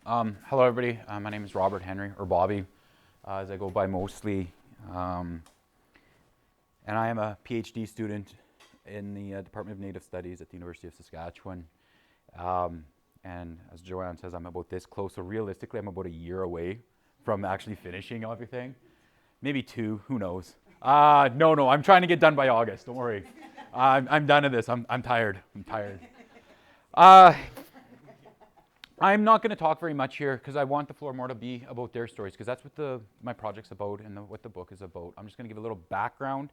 Hello, everybody. My name is Robert Henry, or Bobby, as I go by mostly. Um, and I am a PhD student in the Department of Native Studies at the University of Saskatchewan. Um, and as Joanne says, I'm about this close. So realistically, I'm about a year away from actually finishing everything. Maybe two, who knows? No, I'm trying to get done by August. Don't worry. I'm done at this. I'm tired. I'm tired. Uh, I'm not going to talk very much here because I want the floor more to be about their stories because that's what my project's about and what the book is about. I'm just going to give a little background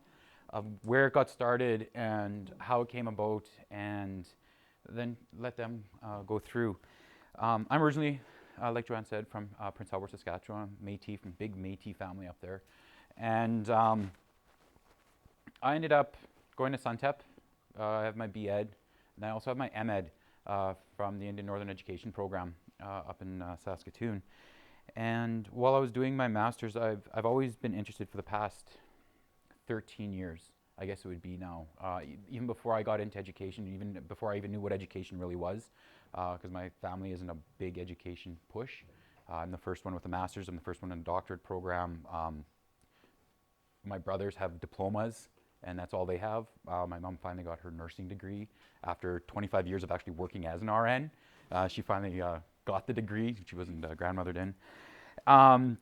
of where it got started and how it came about, and then let them go through. I'm originally, like Joanne said, from Prince Albert, Saskatchewan, Métis, from big Métis family up there. And I ended up going to Suntep. I have my B.Ed, and I also have my M.Ed from the Indian Northern Education Program up in Saskatoon. And while I was doing my master's, I've always been interested for the past 13 years, I guess it would be now, even before I got into education, even before I even knew what education really was, because my family isn't a big education push. I'm the first one with a master's. I'm the first one in a doctorate program. My brothers have diplomas, and that's all they have. My mom finally got her nursing degree after 25 years of actually working as an RN. She finally got the degree. She wasn't grandmothered in.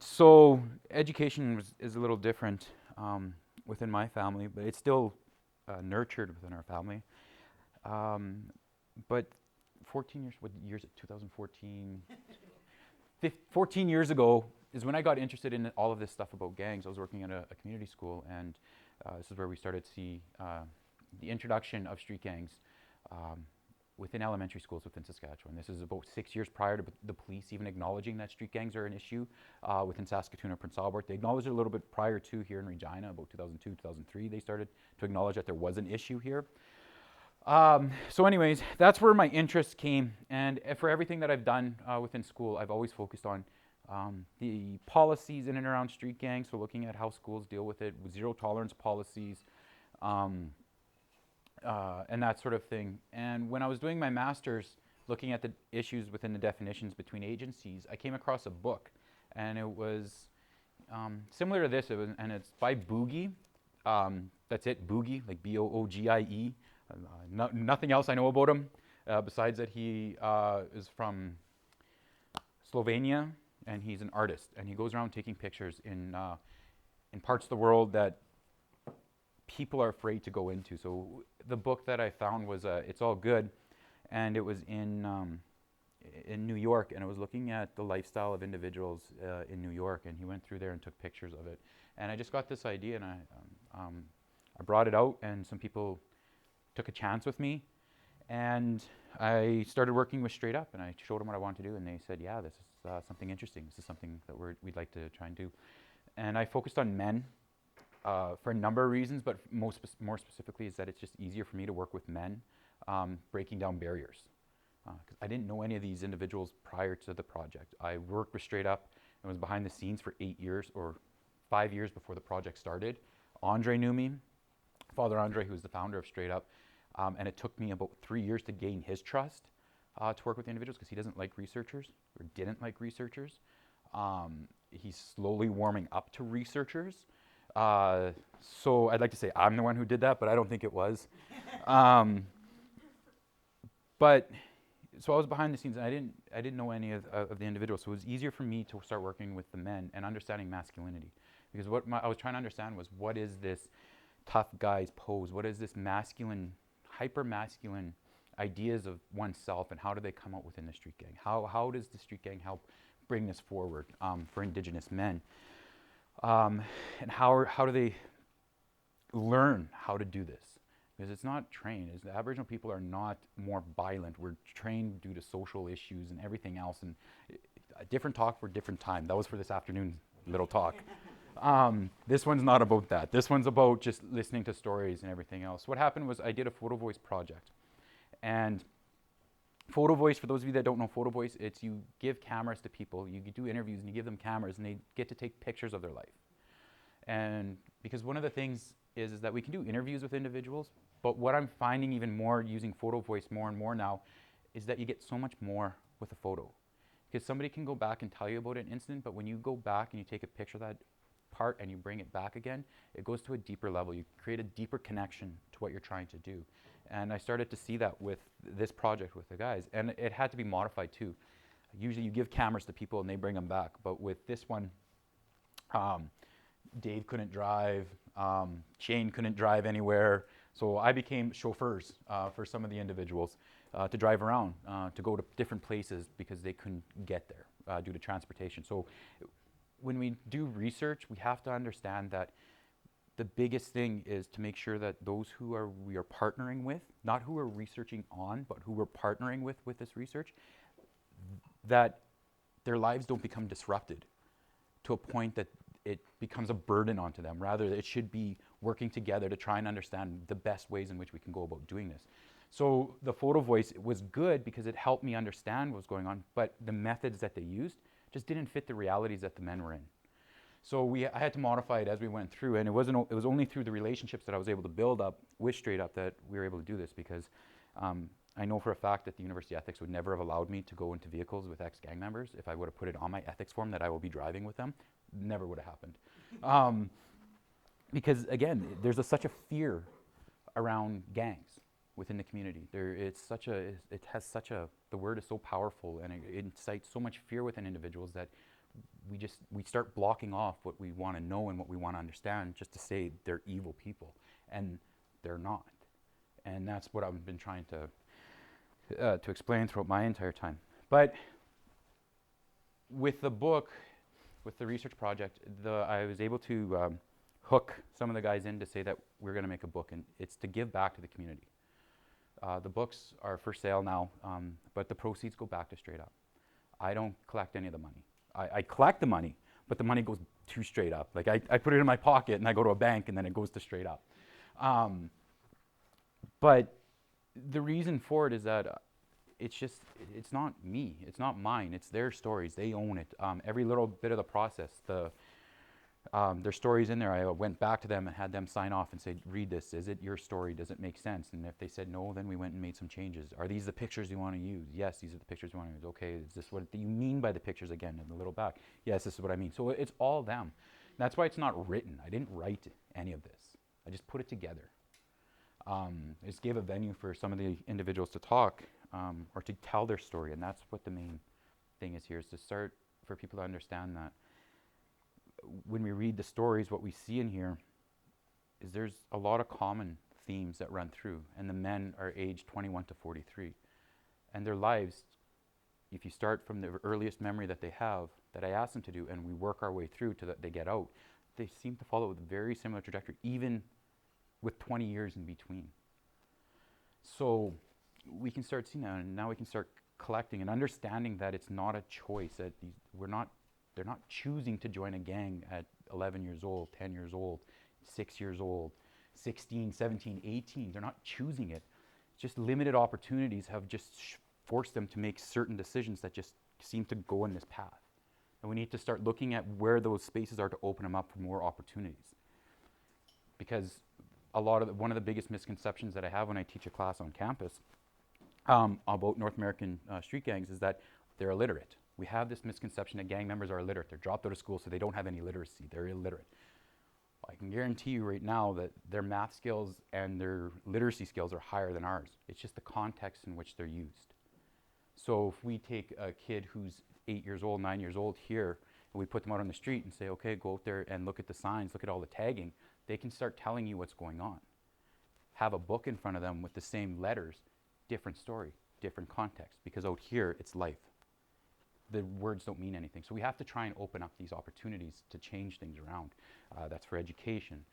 So education is a little different within my family, but it's still nurtured within our family. But 14 years, what years? 2014, 14 years ago is when I got interested in all of this stuff about gangs. I was working at a community school, and this is where we started to see the introduction of street gangs within elementary schools within Saskatchewan. This is about 6 years prior to the police even acknowledging that street gangs are an issue within Saskatoon and Prince Albert. They acknowledged it a little bit prior to here in Regina, about 2002, 2003. They started to acknowledge that there was an issue here. So anyways, that's where my interest came. And for everything that I've done within school, I've always focused on the policies in and around street gangs, so looking at how schools deal with it, zero tolerance policies, and that sort of thing. And when I was doing my master's, looking at the issues within the definitions between agencies, I came across a book, and it was similar to this, and it's by Boogie. That's it, Boogie, like Boogie. Nothing else I know about him, besides that he is from Slovenia, and he's an artist, and he goes around taking pictures in parts of the world that people are afraid to go into. So the book that I found was It's All Good, and it was in New York, and it was looking at the lifestyle of individuals in New York, and he went through there and took pictures of it. And I just got this idea, and I brought it out, and some people took a chance with me, and I started working with Straight Up, and I showed them what I wanted to do, and they said, yeah, this is something interesting. This is something that we'd like to try and do. And I focused on men for a number of reasons, but more specifically is that it's just easier for me to work with men, breaking down barriers. Because I didn't know any of these individuals prior to the project. I worked with Straight Up and was behind the scenes for 8 years, or 5 years before the project started. Andre knew me, Father Andre, who was the founder of Straight Up. And it took me about 3 years to gain his trust to work with individuals, because he doesn't like researchers, or didn't like researchers. He's slowly warming up to researchers. So I'd like to say I'm the one who did that, but I don't think it was. But so I was behind the scenes, and I didn't know any of the individuals. So it was easier for me to start working with the men and understanding masculinity, because what I was trying to understand was, what is this tough guy's pose? What is this masculine, hyper masculine ideas of oneself, and how do they come out within the street gang? How does the street gang help bring this forward for Indigenous men? And how do they learn how to do this? Because it's not trained. The Aboriginal people are not more violent. We're trained due to social issues and everything else. And a different talk for a different time. That was for this afternoon little talk. This one's not about that. This one's about just listening to stories and everything else. What happened was I did a photo voice project. And photo voice, for those of you that don't know photo voice, it's you give cameras to people. You do interviews and you give them cameras, and they get to take pictures of their life. And because one of the things is that we can do interviews with individuals, but what I'm finding even more using photo voice more and more now is that you get so much more with a photo. Because somebody can go back and tell you about an incident, but when you go back and you take a picture of that part and you bring it back again, it goes to a deeper level. You create a deeper connection to what you're trying to do. And I started to see that with this project with the guys. And it had to be modified too. Usually you give cameras to people and they bring them back. But with this one, Dave couldn't drive, Shane couldn't drive anywhere. So I became chauffeurs for some of the individuals to drive around, to go to different places because they couldn't get there due to transportation. So when we do research, we have to understand that the biggest thing is to make sure that those who we are partnering with, not who we're researching on, but who we're partnering with this research, that their lives don't become disrupted to a point that it becomes a burden onto them. Rather, it should be working together to try and understand the best ways in which we can go about doing this. So the photo voice was good because it helped me understand what was going on, but the methods that they used just didn't fit the realities that the men were in. So I had to modify it as we went through, and it was only through the relationships that I was able to build up with Straight Up that we were able to do this, because I know for a fact that the University Ethics would never have allowed me to go into vehicles with ex-gang members if I would have put it on my ethics form that I will be driving with them. Never would have happened. Because again, there's such a fear around gangs within the community. The word is so powerful, and it incites so much fear within individuals that we start blocking off what we want to know and what we want to understand just to say they're evil people, and they're not. And that's what I've been trying to explain throughout my entire time. But with the book, with the research project, I was able to hook some of the guys in to say that we're going to make a book, and it's to give back to the community. The books are for sale now, but the proceeds go back to Straight Up. I don't collect any of the money. I collect the money, but the money goes to Straight Up. Like I put it in my pocket and I go to a bank and then it goes to Straight Up. But the reason for it is that it's not me, it's not mine, it's their stories, they own it. Every little bit of the process, their stories in there, I went back to them and had them sign off and say, read this, is it your story, does it make sense? And if they said no, then we went and made some changes. Are these the pictures you want to use? Yes, these are the pictures you want to use. Okay, is this what you mean by the pictures again in the little back? Yes, this is what I mean. So it's all them. That's why it's not written. I didn't write any of this. I just put it together. I just gave a venue for some of the individuals to talk or to tell their story, and that's what the main thing is here, is to start for people to understand that when we read the stories, what we see in here is there's a lot of common themes that run through, and the men are aged 21 to 43. And their lives, if you start from the earliest memory that they have, that I asked them to do, and we work our way through to that they get out, they seem to follow a very similar trajectory, even with 20 years in between. So we can start seeing that, and now we can start collecting and understanding that it's not a choice, that they're not choosing to join a gang at 11 years old, 10 years old, 6 years old, 16, 17, 18. They're not choosing it. Just limited opportunities have just forced them to make certain decisions that just seem to go in this path. And we need to start looking at where those spaces are to open them up for more opportunities. Because one of the biggest misconceptions that I have when I teach a class on campus about North American street gangs is that they're illiterate. We have this misconception that gang members are illiterate. They're dropped out of school, so they don't have any literacy. They're illiterate. I can guarantee you right now that their math skills and their literacy skills are higher than ours. It's just the context in which they're used. So if we take a kid who's 8 years old, 9 years old here, and we put them out on the street and say, okay, go out there and look at the signs, look at all the tagging, they can start telling you what's going on. Have a book in front of them with the same letters, different story, different context, because out here it's life. The words don't mean anything. So we have to try and open up these opportunities to change things around. That's for education,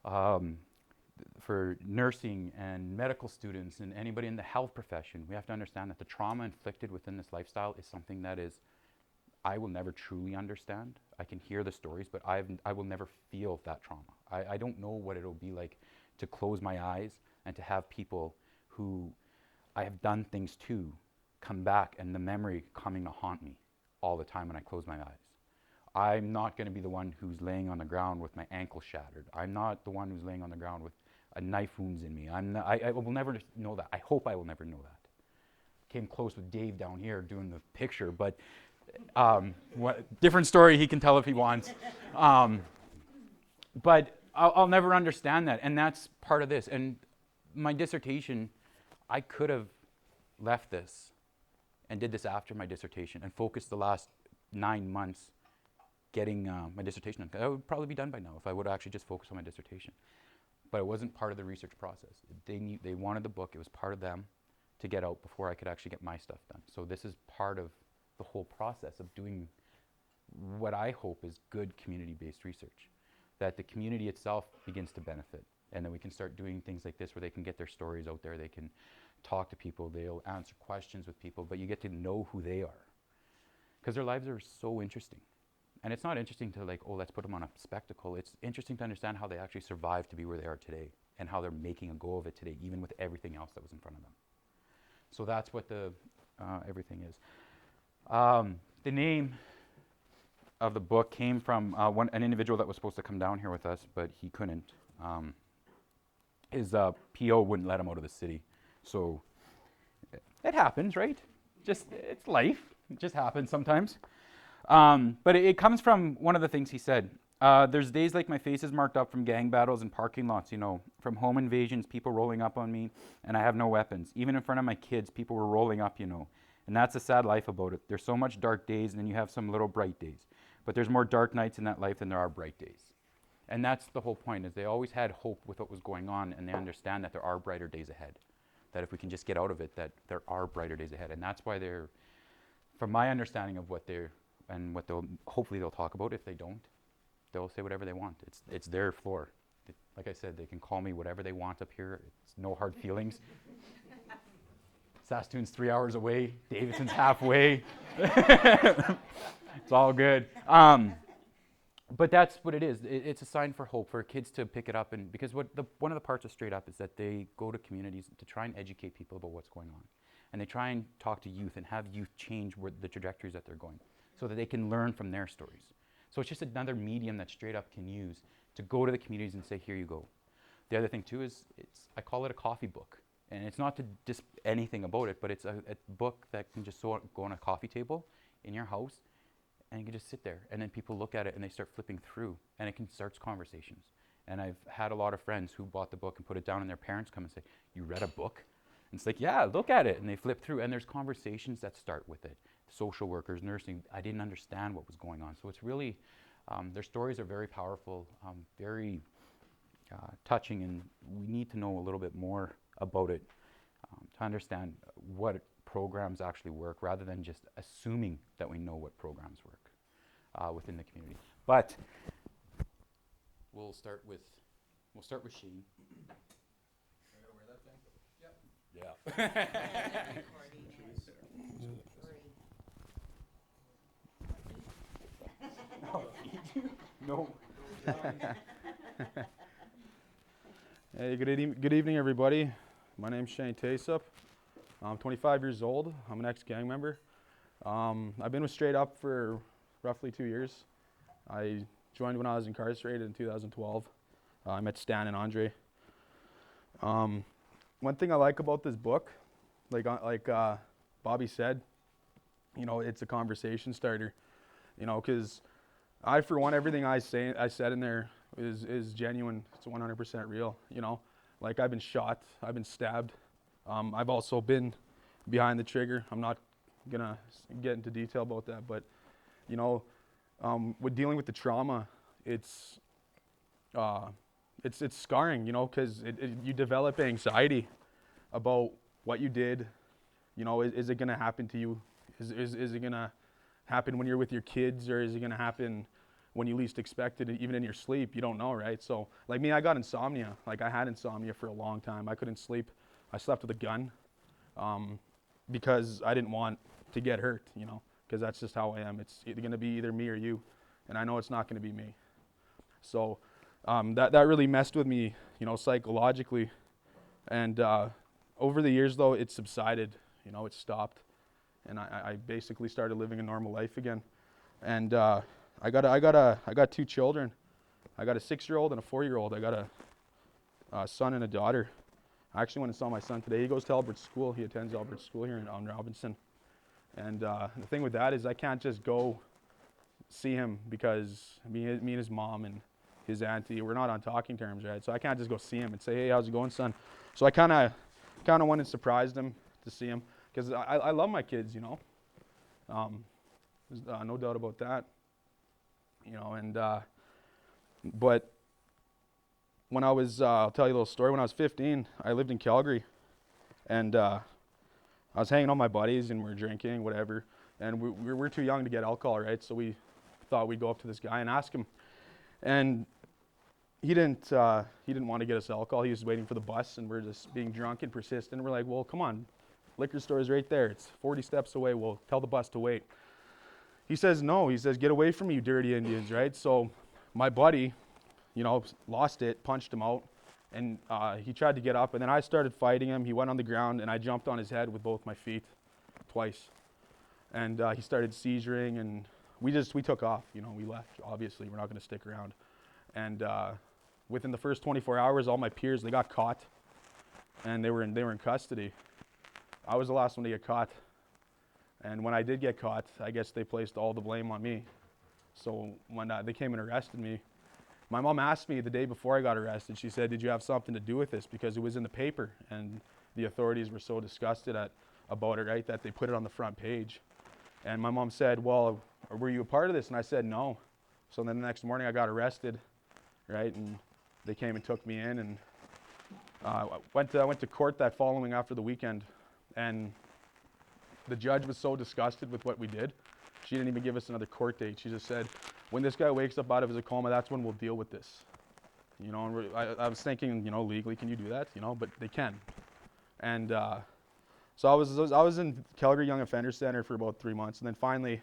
for nursing and medical students and anybody in the health profession. We have to understand that the trauma inflicted within this lifestyle is something that I will never truly understand. I can hear the stories, but I will never feel that trauma. I don't know what it'll be like to close my eyes and to have people who I have done things to come back and the memory coming to haunt me all the time when I close my eyes. I'm not going to be the one who's laying on the ground with my ankle shattered. I'm not the one who's laying on the ground with a knife wounds in me. I will never know that. I hope I will never know that. came close with Dave down here doing the picture, but different story he can tell if he wants. But I'll never understand that, and that's part of this. And my dissertation, I could have left this and did this after my dissertation and focused the last 9 months getting my dissertation done. I would probably be done by now if I would actually just focus on my dissertation. But it wasn't part of the research process. They wanted the book. It was part of them to get out before I could actually get my stuff done. So this is part of the whole process of doing what I hope is good community-based research, that the community itself begins to benefit, and then we can start doing things like this where they can get their stories out there, they can talk to people, they'll answer questions with people, but you get to know who they are. Because their lives are so interesting. And it's not interesting to like, oh, let's put them on a spectacle. It's interesting to understand how they actually survived to be where they are today and how they're making a go of it today, even with everything else that was in front of them. So that's what the everything is. The name of the book came from an individual that was supposed to come down here with us, but he couldn't. His PO wouldn't let him out of the city. So it happens, right? It's life. It just happens sometimes. But it comes from one of the things he said. There's days like my face is marked up from gang battles and parking lots, from home invasions, people rolling up on me, and I have no weapons. Even in front of my kids, people were rolling up, And that's the sad life about it. There's so much dark days, and then you have some little bright days. But there's more dark nights in that life than there are bright days. And that's the whole point, is they always had hope with what was going on, and they understand that there are brighter days ahead. That if we can just get out of it, that there are brighter days ahead. And that's why they're, from my understanding of what they're, and what hopefully they'll talk about. If they don't, they'll say whatever they want. It's their floor. Like I said, they can call me whatever they want up here. It's no hard feelings. Saskatoon's 3 hours away. Davidson's halfway. It's all good. But that's what it is. It's a sign for hope for kids to pick it up, and because one of the parts of Straight Up is that they go to communities to try and educate people about what's going on, and they try and talk to youth and have youth change the trajectories that they're going, so that they can learn from their stories. So it's just another medium that Straight Up can use to go to the communities and say, here you go. The other thing too is, I call it a coffee book. And it's not to just anything about it, but it's a book that can just go on a coffee table in your house, and you can just sit there, and then people look at it and they start flipping through, and it can start conversations. And I've had a lot of friends who bought the book and put it down, and their parents come and say, you read a book? And it's like, yeah, look at it. And they flip through, and there's conversations that start with it. Social workers, nursing, I didn't understand what was going on. So it's really, their stories are very powerful, very touching, and we need to know a little bit more about it to understand what programs actually work, rather than just assuming that we know what programs work within the community. But we'll start with Shane. Yeah. No. Hey, good evening, everybody. My name's Shane STR8UP. I'm 25 years old. I'm an ex-gang member. I've been with Straight Up for roughly 2 years. I joined when I was incarcerated in 2012. I met Stan and Andre. One thing I like about this book, like Bobby said, it's a conversation starter. Because for one, everything I said in there is genuine. It's 100% real. Like I've been shot, I've been stabbed. I've also been behind the trigger. I'm not gonna get into detail about that, but with dealing with the trauma, it's scarring. Because you develop anxiety about what you did. Is it gonna happen to you? Is it gonna happen when you're with your kids, or is it gonna happen when you least expect it, even in your sleep? You don't know, right? So like me, I got insomnia. Like I had insomnia for a long time. I couldn't sleep. I slept with a gun because I didn't want to get hurt, because that's just how I am. It's gonna be either me or you, and I know it's not gonna be me. So that really messed with me, psychologically. And over the years though, it subsided, it stopped. And I basically started living a normal life again. And I got 2 children. I got a 6-year-old and a 4-year-old. I got a son and a daughter. I actually went and saw my son today. He goes to Albert School. He attends Albert School here on Robinson. And the thing with that is I can't just go see him because me and his mom and his auntie, we're not on talking terms, right? So I can't just go see him and say, hey, how's it going, son? So I kind of went and surprised him to see him because I love my kids, you know. There's no doubt about that, you know. And but when I was, I'll tell you a little story. When I was 15, I lived in Calgary, and I was hanging out with my buddies, and we were drinking, whatever. And we were too young to get alcohol, right? So we thought we'd go up to this guy and ask him. And he didn't want to get us alcohol. He was waiting for the bus, and we're just being drunk and persistent. We're like, well, come on, liquor store is right there. It's 40 steps away. We'll tell the bus to wait. He says, no. He says, get away from me, you dirty Indians, right? So my buddy, you know, lost it, punched him out, and he tried to get up, and then I started fighting him. He went on the ground, and I jumped on his head with both my feet twice. And he started seizuring, and we took off. You know, we left. Obviously, we're not going to stick around. And within the first 24 hours, all my peers, they got caught, and they were in custody. I was the last one to get caught. And when I did get caught, I guess they placed all the blame on me. So when they came and arrested me, my mom asked me the day before I got arrested, she said, did you have something to do with this? Because it was in the paper, and the authorities were so disgusted about it, right, that they put it on the front page. And my mom said, well, were you a part of this? And I said, no. So then the next morning I got arrested, right, and they came and took me in, and I went to court that following after the weekend, and the judge was so disgusted with what we did, she didn't even give us another court date. She just said, when this guy wakes up out of his coma, that's when we'll deal with this. You know, and I was thinking, you know, legally, can you do that? You know, but they can. And so I was in Calgary Young Offender Center for about 3 months, and then finally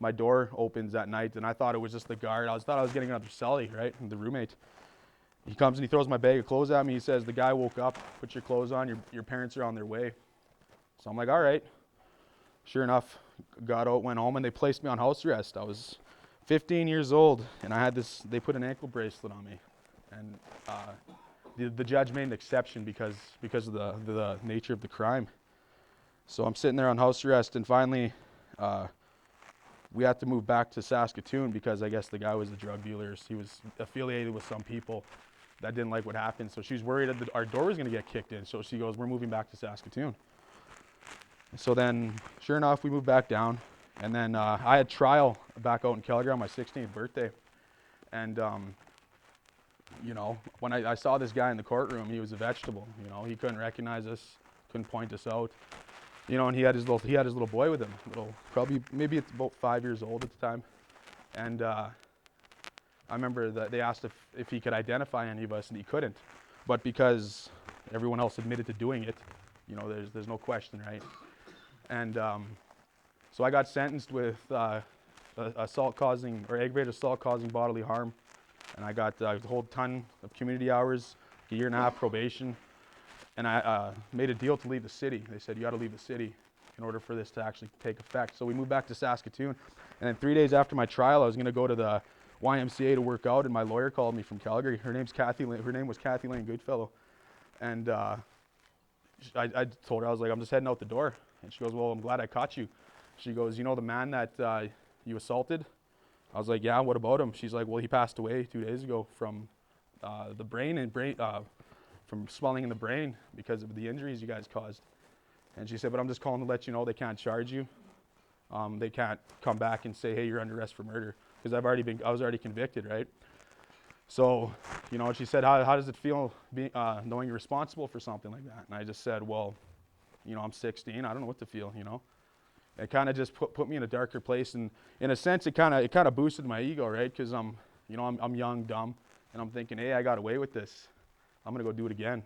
my door opens at night, and I thought it was just the guard. I thought I was getting another cellie, right, the roommate. He comes and he throws my bag of clothes at me. He says, the guy woke up, put your clothes on, your parents are on their way. So I'm like, all right. Sure enough, got out, went home, and they placed me on house arrest. I was 15 years old, and I had this, they put an ankle bracelet on me. And the judge made an exception because of the nature of the crime. So I'm sitting there on house arrest, and finally we had to move back to Saskatoon because I guess the guy was a drug dealer. He was affiliated with some people that didn't like what happened. So she was worried that our door was going to get kicked in. So she goes, we're moving back to Saskatoon. So then, sure enough, we moved back down. And then I had trial back out in Calgary on my 16th birthday. And, you know, when I saw this guy in the courtroom, he was a vegetable. You know, he couldn't recognize us, couldn't point us out. You know, and he had his little boy with him, maybe it's about 5 years old at the time. And I remember that they asked if he could identify any of us, and he couldn't. But because everyone else admitted to doing it, you know, there's no question, right? And so I got sentenced with assault-causing or aggravated assault-causing bodily harm, and I got a whole ton of community hours, a 1.5 year probation, and I made a deal to leave the city. They said, you got to leave the city in order for this to actually take effect. So we moved back to Saskatoon, and then 3 days after my trial, I was going to go to the YMCA to work out, and my lawyer called me from Calgary. Her name was Kathy Lane Goodfellow, and I told her, I was like, I'm just heading out the door. And she goes, well, I'm glad I caught you. She goes, you know the man that you assaulted? I was like, yeah, what about him? She's like, well, he passed away 2 days ago from from swelling in the brain because of the injuries you guys caused. And she said, but I'm just calling to let you know they can't charge you. They can't come back and say, hey, you're under arrest for murder, because I was already convicted, right? So, you know, she said, how does it feel knowing you're responsible for something like that? And I just said, well, you know, I'm 16. I don't know what to feel, you know. It kind of just put me in a darker place, and in a sense, it kind of boosted my ego, right? Because I'm young, dumb, and I'm thinking, hey, I got away with this. I'm gonna go do it again.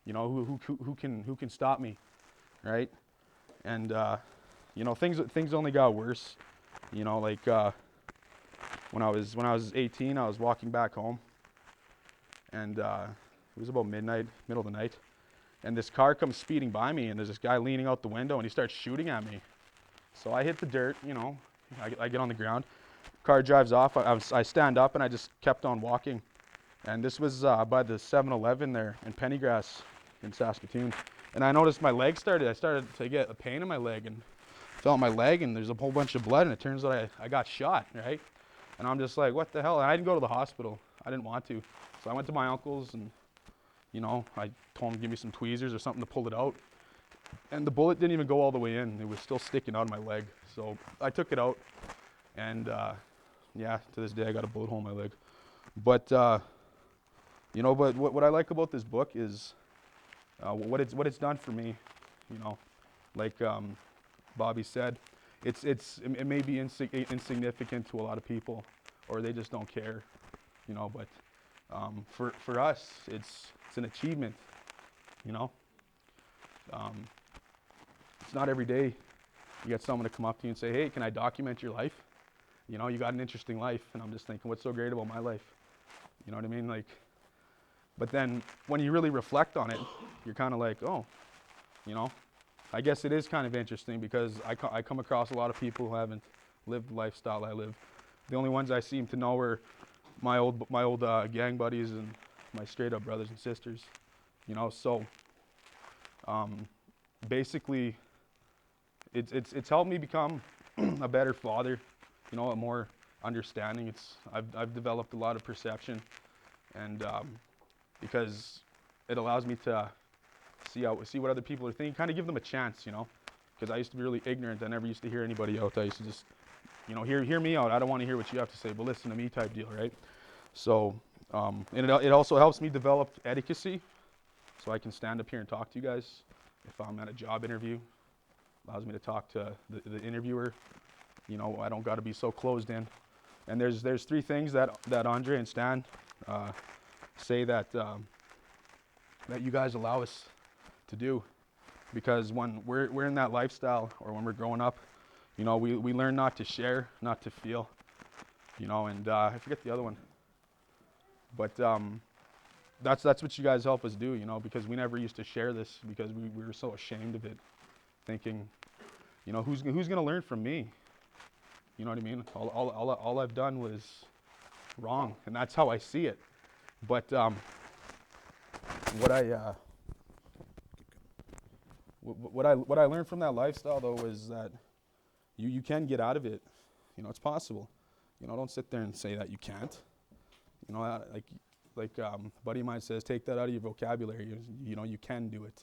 You know, who can stop me, right? And you know, things only got worse. You know, like when I was 18, I was walking back home, and it was about midnight, middle of the night, and this car comes speeding by me, and there's this guy leaning out the window, and he starts shooting at me. So I hit the dirt, you know, I get on the ground. Car drives off. I stand up, and I just kept on walking. And this was by the 7-Eleven there in Pennygrass in Saskatoon. And I noticed I started to get a pain in my leg and felt my leg, and there's a whole bunch of blood, and it turns out I got shot, right? And I'm just like, what the hell? And I didn't go to the hospital. I didn't want to. So I went to my uncle's, and, you know, I told him to give me some tweezers or something to pull it out. And the bullet didn't even go all the way in. It was still sticking out of my leg. So I took it out, and yeah, to this day I got a bullet hole in my leg. But, you know, but what I like about this book is what it's done for me, you know. Like Bobby said, it may be insignificant to a lot of people, or they just don't care, you know. But for us, it's an achievement, you know. It's not every day you get someone to come up to you and say, hey, can I document your life? You know, you got an interesting life. And I'm just thinking, what's so great about my life? You know what I mean? Like, but then when you really reflect on it, you're kind of like, oh, you know, I guess it is kind of interesting, because I come across a lot of people who haven't lived the lifestyle I live. The only ones I seem to know are my old gang buddies and my straight up brothers and sisters, you know. So basically, it's helped me become a better father, you know, a more understanding. I've developed a lot of perception, and because it allows me to see what other people are thinking, kind of give them a chance, you know. Because I used to be really ignorant. I never used to hear anybody out. I used to just, you know, hear me out. I don't want to hear what you have to say, but listen to me type deal, right? So, and it also helps me develop etiquette, so I can stand up here and talk to you guys if I'm at a job interview. Allows me to talk to the interviewer. You know, I don't got to be so closed in. And there's three things that Andre and Stan say that you guys allow us to do, because when we're in that lifestyle, or when we're growing up, you know, we learn not to share, not to feel, you know. And I forget the other one, but that's what you guys help us do, you know, because we never used to share this, because we were so ashamed of it, thinking, you know, who's gonna learn from me? You know what I mean? All I've done was wrong, and that's how I see it. But what I learned from that lifestyle, though, is that you can get out of it. You know, it's possible. You know, don't sit there and say that you can't. You know, like a buddy of mine says, take that out of your vocabulary. You know, you can do it.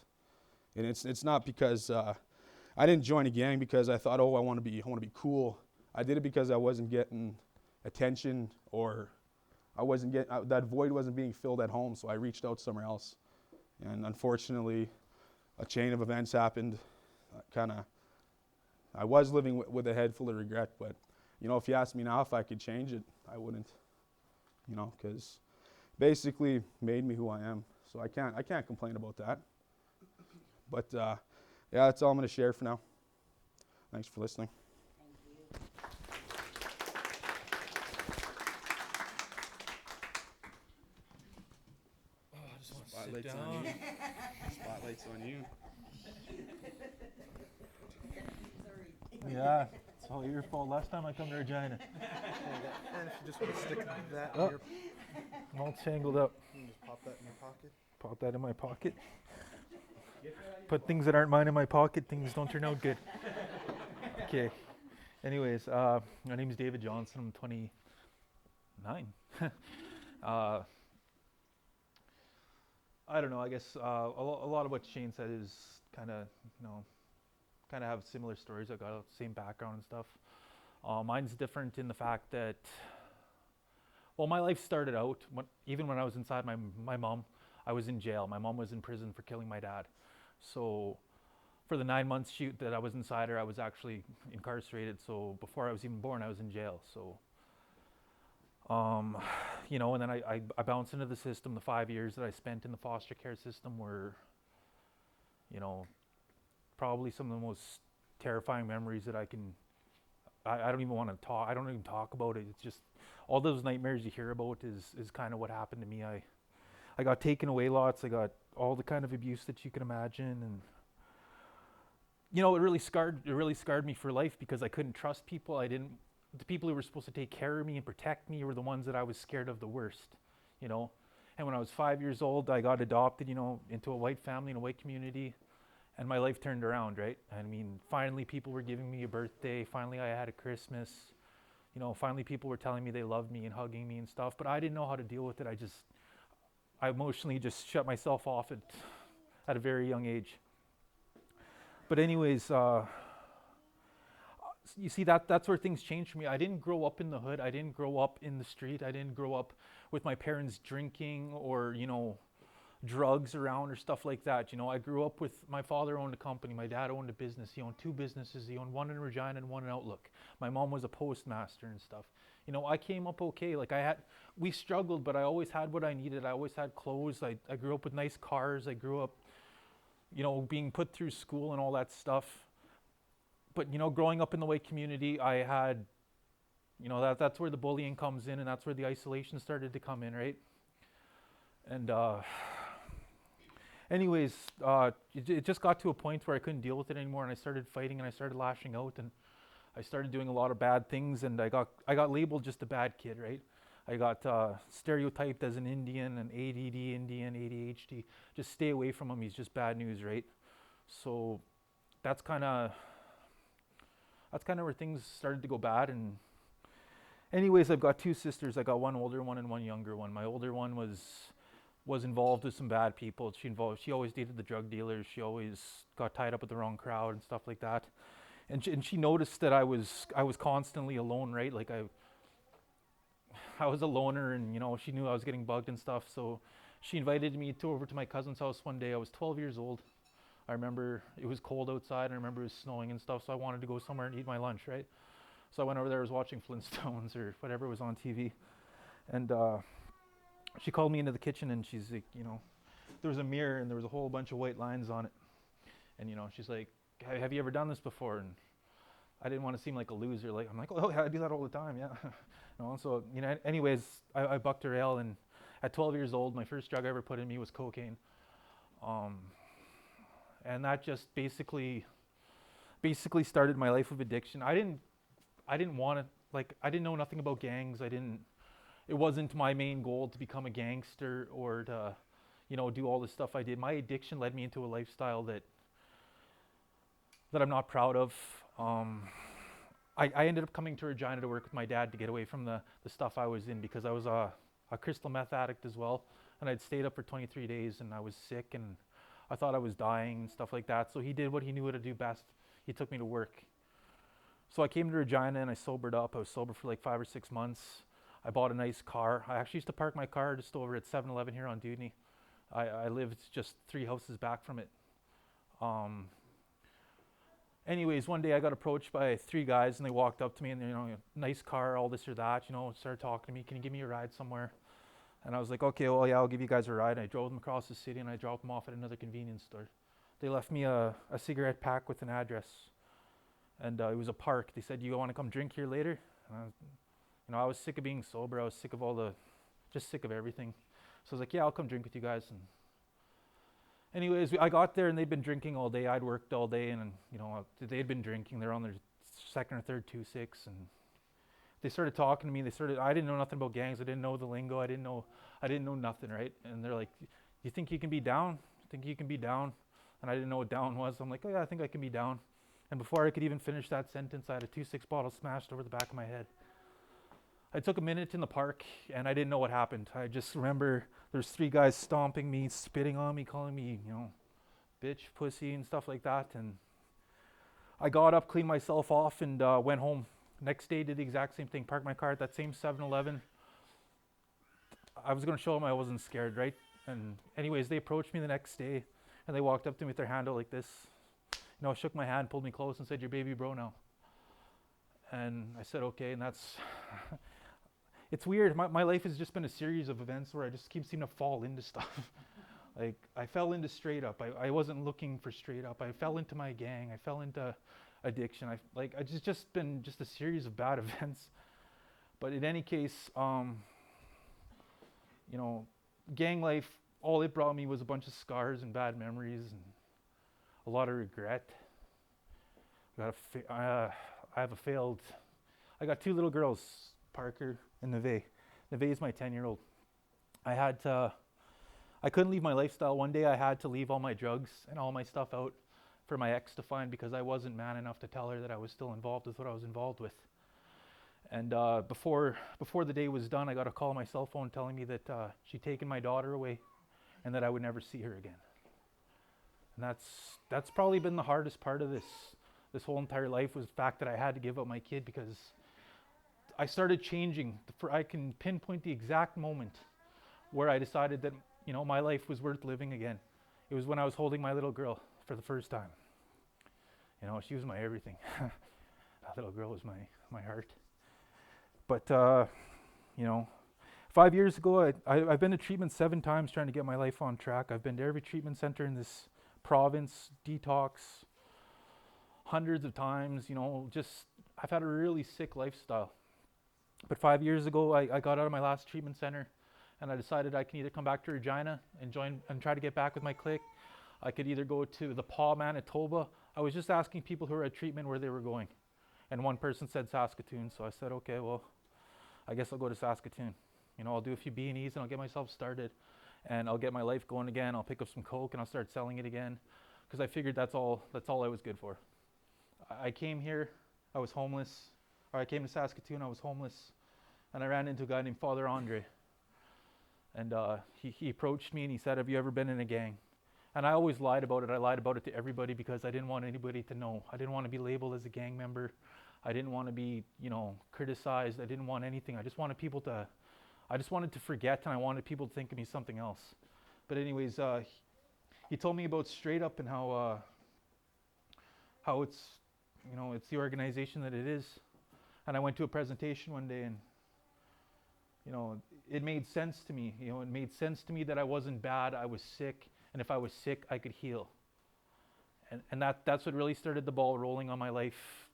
And it's not because I didn't join a gang because I thought, oh, I want to be cool. I did it because I wasn't getting attention, or I wasn't getting that void wasn't being filled at home. So I reached out somewhere else, and unfortunately, a chain of events happened. I was living with a head full of regret. But you know, if you ask me now if I could change it, I wouldn't. You know, because basically made me who I am. So I can't complain about that. But yeah, that's all I'm going to share for now. Thanks for listening. Oh, I just want to Spotlight's sit on down. you. Spotlight's on you. Yeah, it's all your fault. Last time I come to Regina, And if you just want to stick that Oh. in your, I'm all tangled up. you can just pop that in your pocket. Pop that in my pocket. Put things that aren't mine in my pocket. Things don't turn out good. Okay. Anyways, my name is David Johnson. I'm 29. I don't know. I guess a lot of what Shane said is kind of, you know, kind of have similar stories. I got the same background and stuff. Mine's different in the fact that, well, my life started out even when I was inside my mom. I was in jail. My mom was in prison for killing my dad. So for the 9 months that I was inside her, I was actually incarcerated. So before I was even born, I was in jail. So, you know, and then I bounced into the system. The 5 years that I spent in the foster care system were, you know, probably some of the most terrifying memories that I don't even want to talk. I don't even talk about it. It's just all those nightmares you hear about is kind of what happened to me. I got taken away lots. I got all the kind of abuse that you can imagine, and you know, it really scarred me for life, because I couldn't trust people. The people who were supposed to take care of me and protect me were the ones that I was scared of the worst, you know. And when I was 5 years old, I got adopted, you know, into a white family in a white community, and my life turned around, right? I mean, finally people were giving me a birthday. Finally I had a Christmas. You know, finally people were telling me they loved me and hugging me and stuff, but I didn't know how to deal with it. I emotionally just shut myself off at a very young age. But anyways, you see, that's where things changed for me. I didn't grow up in the hood. I didn't grow up in the street. I didn't grow up with my parents drinking or, you know, drugs around or stuff like that. You know, I grew up with, my father owned a company. My dad owned a business. He owned 2 businesses. He owned one in Regina and one in Outlook. My mom was a postmaster and stuff. You know, I came up okay. Like we struggled, but I always had what I needed. I always had clothes. I grew up with nice cars. I grew up, you know, being put through school and all that stuff. But, you know, growing up in the white community, I had, you know, that's where the bullying comes in, and that's where the isolation started to come in, right? And anyways, it just got to a point where I couldn't deal with it anymore, and I started fighting, and I started lashing out, and I started doing a lot of bad things, and I got labeled just a bad kid, right? I got stereotyped as an Indian, an ADD Indian, ADHD. Just stay away from him. He's just bad news, right? So that's kind of where things started to go bad. And anyways, I've got 2 sisters. I got one older one and one younger one. My older one was involved with some bad people. She always dated the drug dealers. She always got tied up with the wrong crowd and stuff like that. And she noticed that I was constantly alone, right? Like I was a loner, and you know, she knew I was getting bugged and stuff. So she invited me over to my cousin's house one day. I was 12 years old. I remember it was cold outside. I remember it was snowing and stuff. So I wanted to go somewhere and eat my lunch, right? So I went over there. I was watching Flintstones or whatever was on TV, and she called me into the kitchen, and she's like, you know, there was a mirror and there was a whole bunch of white lines on it, and you know, she's like, have you ever done this before? And I didn't want to seem like a loser. Like, I'm like, oh yeah, I do that all the time, yeah. You know, so, you know, anyways, I bucked her ale, and at 12 years old, my first drug I ever put in me was cocaine. And that just basically started my life of addiction. I didn't want to, like, I didn't know nothing about gangs. It wasn't my main goal to become a gangster or to, you know, do all the stuff I did. My addiction led me into a lifestyle that I'm not proud of. I ended up coming to Regina to work with my dad to get away from the stuff I was in, because I was a crystal meth addict as well, and I'd stayed up for 23 days, and I was sick, and I thought I was dying and stuff like that. So he did what he knew how to do best. He took me to work. So I came to Regina and I sobered up. I was sober for like 5 or 6 months. I bought a nice car. I actually used to park my car just over at 7-Eleven here on Dudney. I lived just 3 houses back from it. Anyways, one day I got approached by 3 guys, and they walked up to me, and you know, nice car, all this or that, you know, started talking to me. Can you give me a ride somewhere? And I was like, okay, well, yeah, I'll give you guys a ride. And I drove them across the city, and I dropped them off at another convenience store. They left me a cigarette pack with an address, and it was a park. They said, you want to come drink here later? And I was sick of being sober. I was sick of just sick of everything. So I was like, yeah, I'll come drink with you guys. And anyways, I got there, and they'd been drinking all day. I'd worked all day, and you know, they'd been drinking. They're on their 2nd or 3rd 2-6, and they started talking to me. I didn't know nothing about gangs. I didn't know the lingo. I didn't know nothing, right? And they're like, you think you can be down? You think you can be down? And I didn't know what down was. I'm like, oh yeah, I think I can be down. And before I could even finish that sentence, I had a 2-6 bottle smashed over the back of my head. I took a minute in the park, and I didn't know what happened. I just remember there's 3 guys stomping me, spitting on me, calling me, you know, bitch, pussy, and stuff like that. And I got up, cleaned myself off, and went home. Next day, did the exact same thing. Parked my car at that same 7-Eleven. I was going to show them I wasn't scared, right? And anyways, they approached me the next day, and they walked up to me with their hand out like this. You know, shook my hand, pulled me close, and said, "You're baby bro now." And I said, okay, and that's... It's weird. My life has just been a series of events where I just keep seeming to fall into stuff. Like, I fell into straight up. I wasn't looking for straight up. I fell into my gang. I fell into addiction. It's just been just a series of bad events. But in any case, you know, gang life, all it brought me was a bunch of scars and bad memories and a lot of regret. I got 2 little girls, Parker and Neve. Neve is my 10-year-old. I had to I couldn't leave my lifestyle. One day I had to leave all my drugs and all my stuff out for my ex to find because I wasn't man enough to tell her that I was still involved with what I was involved with. And before the day was done, I got a call on my cell phone telling me that she'd taken my daughter away and that I would never see her again. And that's probably been the hardest part of this whole entire life, was the fact that I had to give up my kid, because I started changing. I can pinpoint the exact moment where I decided that, you know, my life was worth living again. It was when I was holding my little girl for the first time. You know, she was my everything. That little girl was my heart. But, you know, 5 years ago, I've been to treatment 7 times trying to get my life on track. I've been to every treatment center in this province, detox, hundreds of times, you know, just, I've had a really sick lifestyle. But 5 years ago, I got out of my last treatment center, and I decided I can either come back to Regina and try to get back with my clique. I could either go to the Paw, Manitoba. I was just asking people who were at treatment where they were going. And one person said Saskatoon, so I said, okay, well, I guess I'll go to Saskatoon. You know, I'll do a few B&Es and I'll get myself started, and I'll get my life going again. I'll pick up some coke and I'll start selling it again, because I figured that's all I was good for. I came here, I was homeless, or I came to Saskatoon, I was homeless, and I ran into a guy named Father Andre. And he approached me and he said, have you ever been in a gang? And I always lied about it. I lied about it to everybody because I didn't want anybody to know. I didn't want to be labeled as a gang member. I didn't want to be, you know, criticized. I didn't want anything. I just wanted to forget, and I wanted people to think of me something else. But anyways, he told me about Straight Up and how it's, you know, it's the organization that it is. And I went to a presentation one day, and, you know, it made sense to me. You know, it made sense to me that I wasn't bad, I was sick, and if I was sick, I could heal. And that's what really started the ball rolling on my life.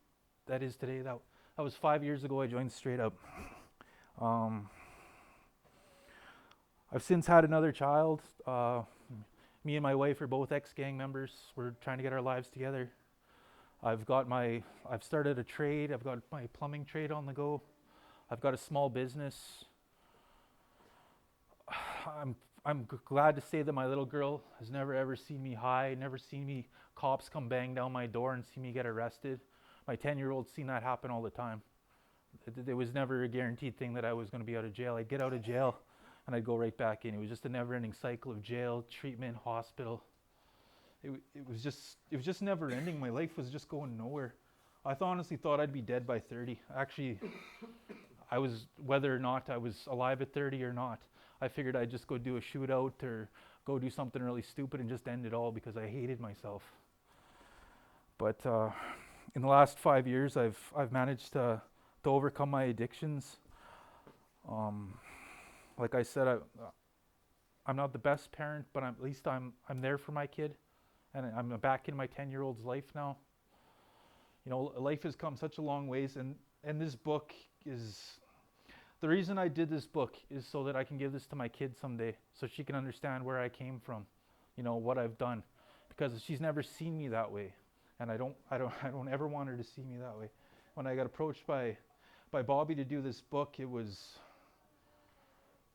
That is today. That was 5 years ago I joined Straight Up. I've since had another child. Me and my wife are both ex-gang members. We're trying to get our lives together. I've started a trade. I've got my plumbing trade on the go. I've got a small business. I'm glad to say that my little girl has never ever seen me high, never seen me cops come bang down my door and see me get arrested. My 10-year-old's seen that happen all the time. It was never a guaranteed thing that I was going to be out of jail. I'd get out of jail and I'd go right back in. It was just a never-ending cycle of jail, treatment, hospital. It was just never ending. My life was just going nowhere. I honestly thought I'd be dead by 30. Actually, whether or not I was alive at 30 or not, I figured I'd just go do a shootout or go do something really stupid and just end it all, because I hated myself. But in the last 5 years, I've managed to overcome my addictions. Like I said, I'm not the best parent, but at least I'm there for my kid, and I'm back in my 10-year-old's life now. You know, life has come such a long ways, and this book is, the reason I did this book is so that I can give this to my kid someday, so she can understand where I came from, you know, what I've done, because she's never seen me that way, and I don't ever want her to see me that way. When I got approached by Bobby to do this book, it was,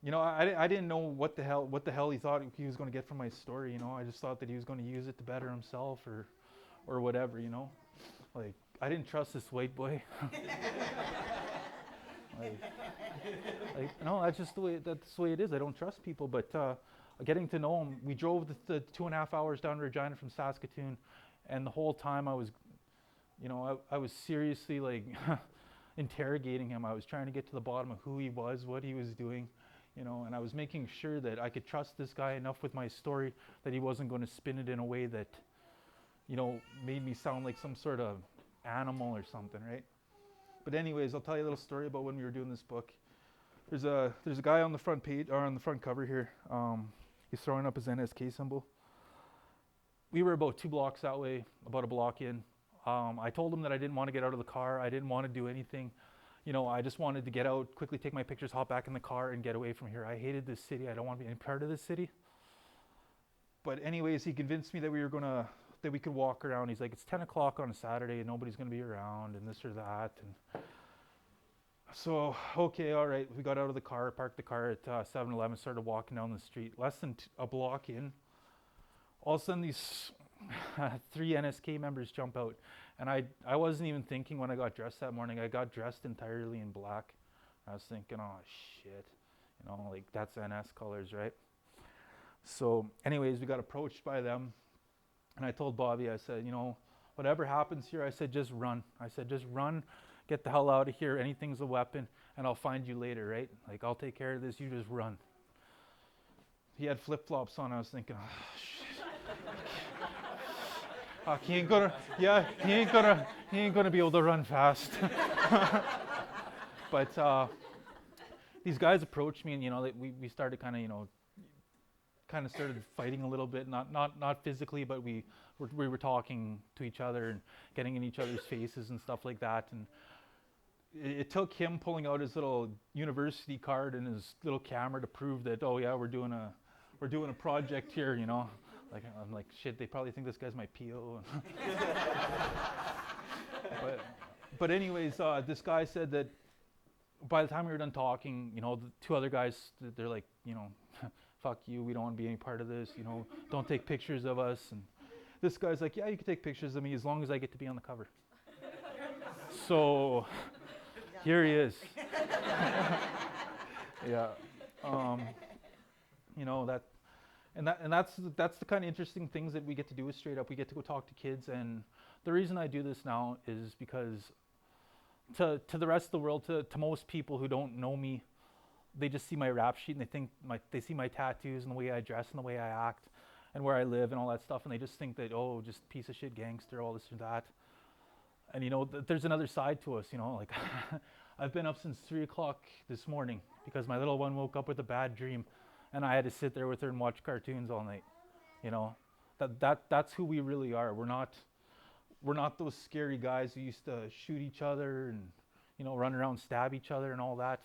you know, I didn't know what the hell he thought he was going to get from my story. You know, I just thought that he was going to use it to better himself or whatever. You know, like, I didn't trust this white boy. No, that's just the way it is. I don't trust people. But getting to know him, we drove the 2.5 hours down to Regina from Saskatoon, and the whole time I was, you know, I was seriously like interrogating him. I was trying to get to the bottom of who he was, what he was doing, you know, and I was making sure that I could trust this guy enough with my story that he wasn't going to spin it in a way that, you know, made me sound like some sort of animal or something, right? But anyways, I'll tell you a little story about when we were doing this book. There's a guy on the front page, or on the front cover here. He's throwing up his NSK symbol. We were about 2 blocks that way, about a block in. I told him that I didn't want to get out of the car. I didn't want to do anything. You know, I just wanted to get out, quickly take my pictures, hop back in the car, and get away from here. I hated this city. I don't want to be any part of this city. But anyways, he convinced me that that we could walk around. He's like, it's 10 o'clock on a Saturday and nobody's going to be around and this or that. And So, okay, all right, we got out of the car, parked the car at 7-Eleven, started walking down the street. Less than a block in, all of a sudden these 3 NSK members jump out. And I wasn't even thinking when I got dressed that morning. I got dressed entirely in black. I was thinking, oh shit, you know, like that's NS colors, right? So anyways, we got approached by them. And I told Bobby, I said, you know, whatever happens here, I said, just run. I said, just run, get the hell out of here. Anything's a weapon, and I'll find you later, right? Like, I'll take care of this, you just run. He had flip-flops on. I was thinking, oh, shit. He ain't gonna be able to run fast. But these guys approached me, and, you know, we started kind of, you know, started fighting a little bit, not physically, but we were talking to each other and getting in each other's faces and stuff like that. And it took him pulling out his little university card and his little camera to prove that, oh yeah, we're doing a project here, you know. Like, I'm like, shit, they probably think this guy's my PO. But anyways, this guy said that by the time we were done talking, you know, the 2 other guys, they're like, you know, fuck you, we don't want to be any part of this, you know, don't take pictures of us. And this guy's like, yeah, you can take pictures of me as long as I get to be on the cover. So here he is. Yeah. You know, that's the kind of interesting things that we get to do with Straight Up. We get to go talk to kids, and the reason I do this now is because to the rest of the world, to most people who don't know me, they just see my rap sheet and they think they see my tattoos and the way I dress and the way I act and where I live and all that stuff, and they just think that, oh, just piece of shit gangster, all this or that. And you know, there's another side to us, you know, like I've been up since 3 o'clock this morning because my little one woke up with a bad dream, and I had to sit there with her and watch cartoons all night. You know, that's who we really are. We're not those scary guys who used to shoot each other and, you know, run around, stab each other and all that.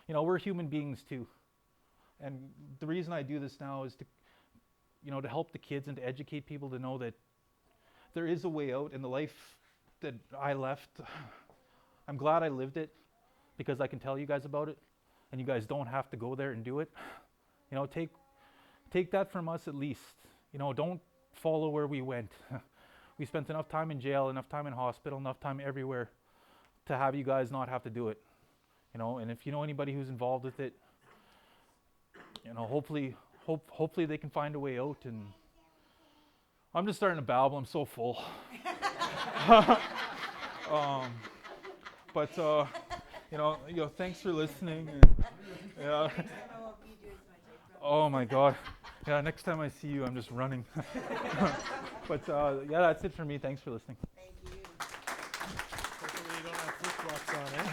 You know, we're human beings too. And the reason I do this now is to, you know, to help the kids and to educate people to know that there is a way out in the life that I left. I'm glad I lived it because I can tell you guys about it, and you guys don't have to go there and do it. You know, take that from us at least. You know, don't follow where we went. We spent enough time in jail, enough time in hospital, enough time everywhere to have you guys not have to do it. You know, and if you know anybody who's involved with it, you know, hopefully they can find a way out. And I'm just starting to babble. I'm so full. But you know, thanks for listening. And, yeah. Oh my God. Yeah, next time I see you, I'm just running. But yeah, that's it for me. Thanks for listening. Thank you. Hopefully you don't have flip-flops on, eh?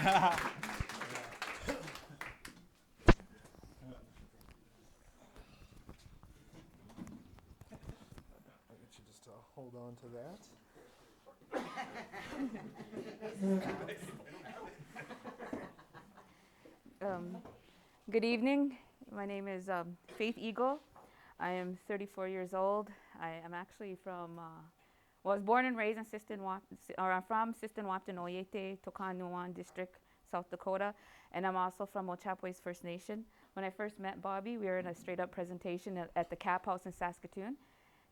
I get you just to hold on to that. Good evening. My name is Faith Eagle. I am 34 years old. I am actually from, was born and raised in I'm from Sistinwapton, Oyete, Tokanuwan District, South Dakota, and I'm also from Ochapways First Nation. When I first met Bobby, we were in a Straight Up presentation at the Cap House in Saskatoon,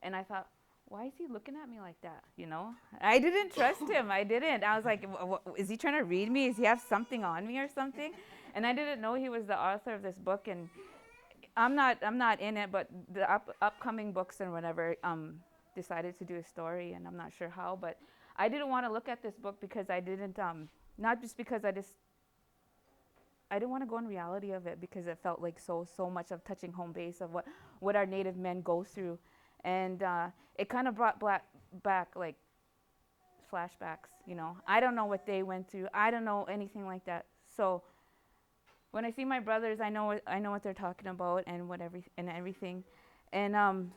and I thought, why is he looking at me like that, you know? I didn't trust him, I didn't. I was like, is he trying to read me? Does he have something on me or something? And I didn't know he was the author of this book, and I'm not in it, but the upcoming books and whatever decided to do a story, and I'm not sure how, but I didn't want to look at this book because I didn't, not just because I didn't want to go in reality of it because it felt like so much of touching home base of what our Native men go through. And it kind of brought back like flashbacks, you know. I don't know what they went through. I don't know anything like that. So when I see my brothers, I know what they're talking about and everything. And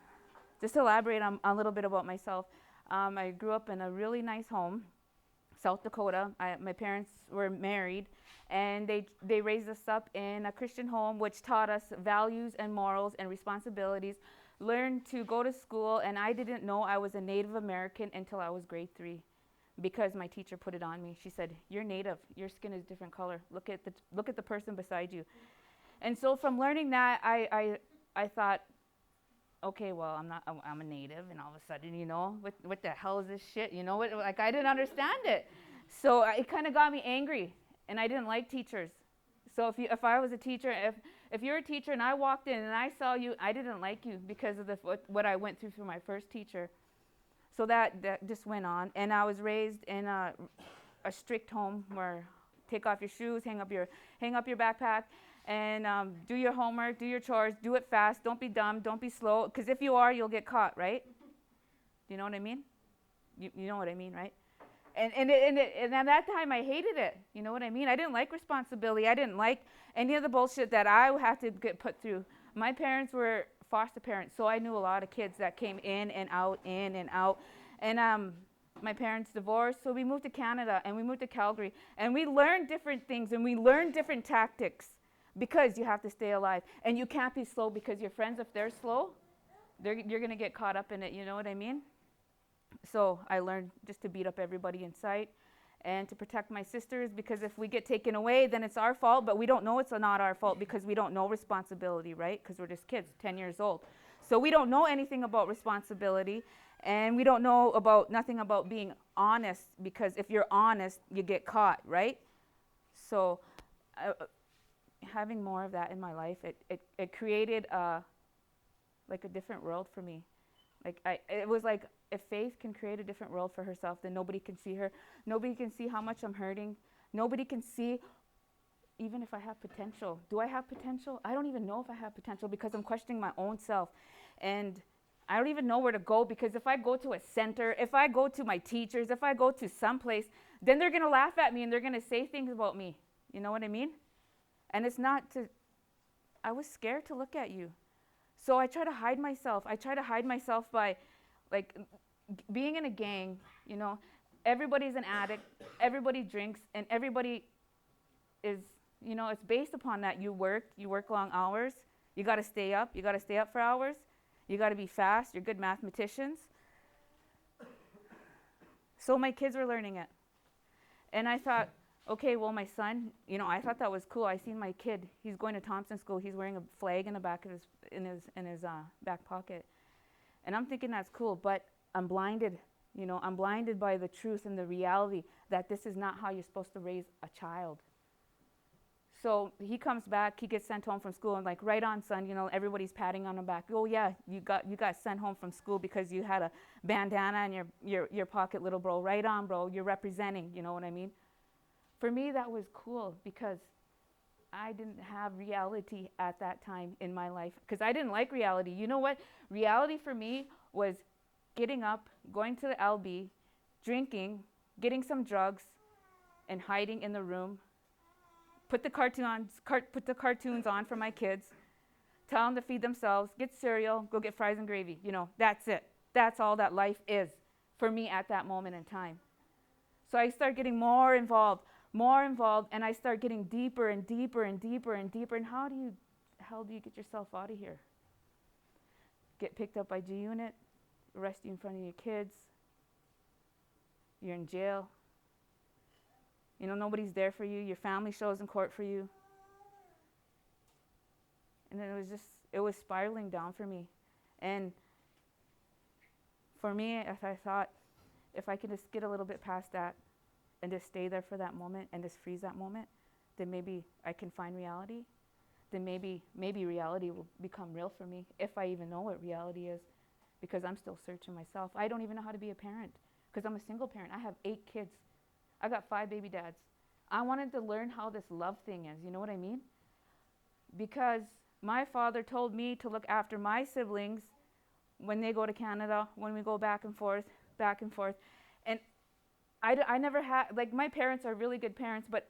just to elaborate on a little bit about myself, I grew up in a really nice home, South Dakota. My parents were married, and they raised us up in a Christian home, which taught us values and morals and responsibilities. Learned to go to school, and I didn't know I was a Native American until I was grade 3. because my teacher put it on me. She said, "You're Native. Your skin is different color. Look at the person beside you." And so from learning that, I thought, okay, well, I'm a Native, and all of a sudden, what the hell is this shit? Like I didn't understand it. So it kind of got me angry, and I didn't like teachers. So if I was a teacher, if you're a teacher and I walked in and I saw you, I didn't like you because of what I went through my first teacher. So that just went on, and I was raised in a strict home where take off your shoes, hang up your backpack, and do your homework, do your chores, do it fast. Don't be dumb, don't be slow, because if you are, you'll get caught, right? Do you know what I mean? You know what I mean, right? And at that time, I hated it. You know what I mean? I didn't like responsibility. I didn't like any of the bullshit that I had to get put through. My parents were foster parents, so I knew a lot of kids that came in and out, in and out. And my parents divorced, so we moved to Canada, and we moved to Calgary. And we learned different things, and we learned different tactics because you have to stay alive. And you can't be slow because your friends, if they're slow, you're going to get caught up in it. You know what I mean? So I learned just to beat up everybody in sight and to protect my sisters, because if we get taken away, then it's our fault, but we don't know it's not our fault because we don't know responsibility, right? Because we're just kids, 10 years old. So we don't know anything about responsibility, and we don't know nothing about being honest, because if you're honest, you get caught, right? So having more of that in my life, it created like a different world for me. It was like, if Faith can create a different world for herself, then nobody can see her. Nobody can see how much I'm hurting. Nobody can see even if I have potential. Do I have potential? I don't even know if I have potential because I'm questioning my own self. And I don't even know where to go, because if I go to a center, if I go to my teachers, if I go to someplace, then they're going to laugh at me and they're going to say things about me. You know what I mean? And it's not I was scared to look at you. So I try to hide myself. I try to hide myself by being in a gang. Everybody's an addict, everybody drinks, and everybody is, it's based upon that. You work long hours, you got to stay up for hours, you got to be fast, you're good mathematicians. So my kids were learning it. And I thought, okay, well, my son, I thought that was cool. I seen my kid, he's going to Thompson School, he's wearing a flag in the back of his back pocket. And I'm thinking that's cool, but I'm blinded. I'm blinded by the truth and the reality that this is not how you're supposed to raise a child. So he comes back, he gets sent home from school, and like, right on, son, everybody's patting on him back. Oh yeah, you got sent home from school because you had a bandana in your pocket, little bro. Right on, bro, you're representing, you know what I mean? For me, that was cool because I didn't have reality at that time in my life, because I didn't like reality. You know what? Reality for me was getting up, going to the LB, drinking, getting some drugs, and hiding in the room. Put the cartoons on for my kids, tell them to feed themselves, get cereal, go get fries and gravy. That's it. That's all that life is for me at that moment in time. So I start getting more involved, and I start getting deeper and deeper and deeper and deeper. And how do you get yourself out of here? Get picked up by G Unit, arrest you in front of your kids. You're in jail. Nobody's there for you. Your family shows in court for you. And then it was spiraling down for me. And for me, as I thought, if I could just get a little bit past that and just stay there for that moment and just freeze that moment, then maybe I can find reality. Then maybe reality will become real for me, if I even know what reality is, because I'm still searching myself. I don't even know how to be a parent because I'm a single parent. I have 8 kids. I got 5 baby dads. I wanted to learn how this love thing is, you know what I mean? Because my father told me to look after my siblings when they go to Canada, when we go back and forth. And I never had, my parents are really good parents, but,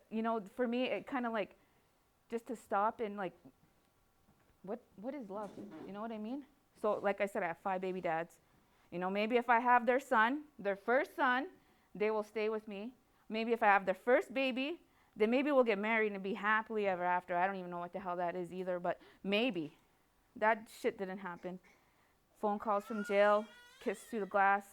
for me, it kind of just to stop and what is love? You know what I mean? So like I said, I have 5 baby dads. Maybe if I have their first son, they will stay with me. Maybe if I have their first baby, then maybe we'll get married and be happily ever after. I don't even know what the hell that is either, but maybe. That shit didn't happen. Phone calls from jail, kiss through the glass.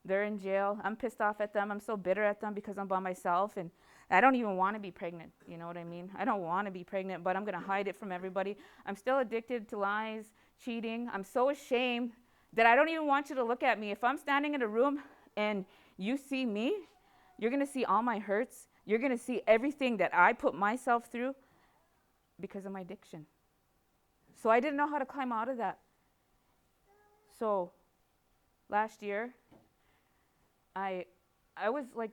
They're in jail. I'm pissed off at them. I'm so bitter at them because I'm by myself, and I don't even want to be pregnant. You know what I mean? I don't want to be pregnant, but I'm going to hide it from everybody. I'm still addicted to lies, cheating. I'm so ashamed that I don't even want you to look at me. If I'm standing in a room and you see me, you're going to see all my hurts. You're going to see everything that I put myself through because of my addiction. So I didn't know how to climb out of that. So last year, I was like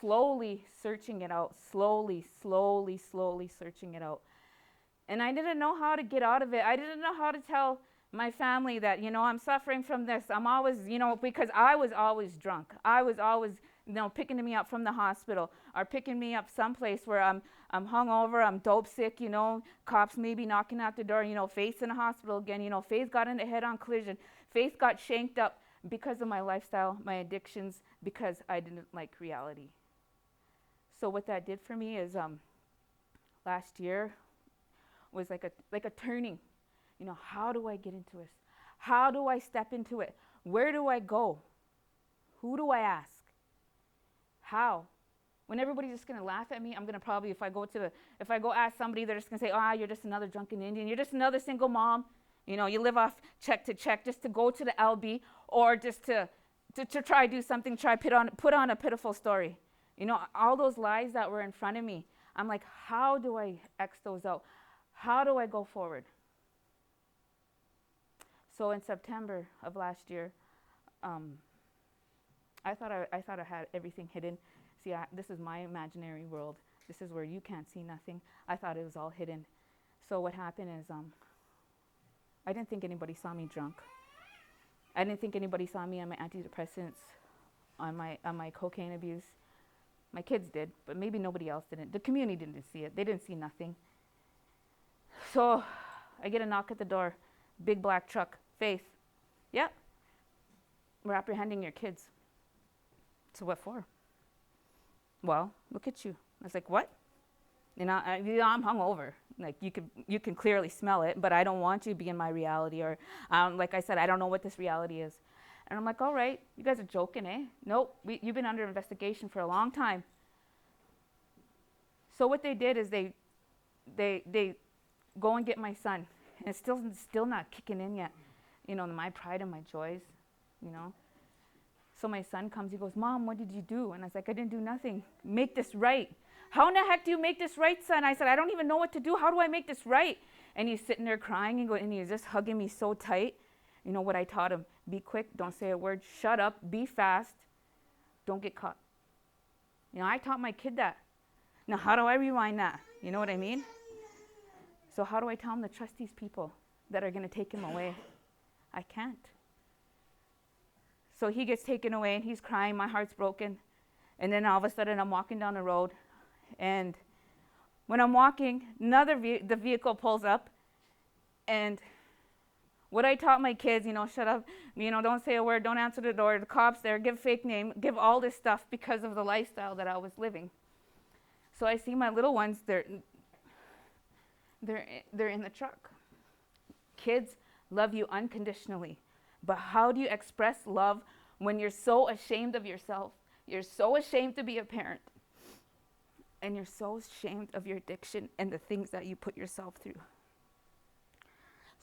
slowly searching it out, slowly searching it out. And I didn't know how to get out of it. I didn't know how to tell my family that, I'm suffering from this. I'm always, because I was always drunk. I was always, picking me up from the hospital or picking me up someplace where I'm hungover, I'm dope sick, cops maybe knocking at the door, Faith's in the hospital again, Faith got in a head-on collision. Faith got shanked up because of my lifestyle, my addictions, because I didn't like reality. So what that did for me is last year was like a turning. How do I get into this? How do I step into it? Where do I go? Who do I ask? How? When everybody's just gonna laugh at me, I'm gonna probably, if I go ask somebody, they're just gonna say, you're just another drunken Indian, you're just another single mom. You live off check to check just to go to the LB or just to try do something, put on a pitiful story. All those lies that were in front of me. I'm like, how do I X those out? How do I go forward? So in September of last year, I thought I had everything hidden. See, this is my imaginary world. This is where you can't see nothing. I thought it was all hidden. So what happened is I didn't think anybody saw me drunk. I didn't think anybody saw me on my antidepressants, on my cocaine abuse. My kids did, but maybe nobody else didn't. The community didn't see it. They didn't see nothing. So I get a knock at the door. Big black truck. Faith. Yep. We're apprehending your kids. So what for? Well, look at you. I was like, what? I'm hungover. Like you can clearly smell it, but I don't want you to be in my reality. Or like I said, I don't know what this reality is. And I'm like, all right, you guys are joking, eh? Nope, you've been under investigation for a long time. So what they did is they go and get my son. And it's still not kicking in yet. My pride and my joys, So my son comes, he goes, Mom, what did you do? And I was like, I didn't do nothing. Make this right. How in the heck do you make this right, son? I said, I don't even know what to do. How do I make this right? And he's sitting there crying and he's just hugging me so tight. You know what I taught him? Be quick, don't say a word, shut up, be fast, don't get caught. I taught my kid that. Now, how do I rewind that? You know what I mean? So how do I tell him to trust these people that are going to take him away? I can't. So he gets taken away and he's crying, my heart's broken. And then all of a sudden I'm walking down the road, and when I'm walking, the vehicle pulls up, and what I taught my kids, shut up, don't say a word, don't answer the door, the cops there, give fake name, give all this stuff because of the lifestyle that I was living. So I see my little ones, they're in the truck. Kids love you unconditionally, but how do you express love when you're so ashamed of yourself? You're so ashamed to be a parent, and you're so ashamed of your addiction and the things that you put yourself through.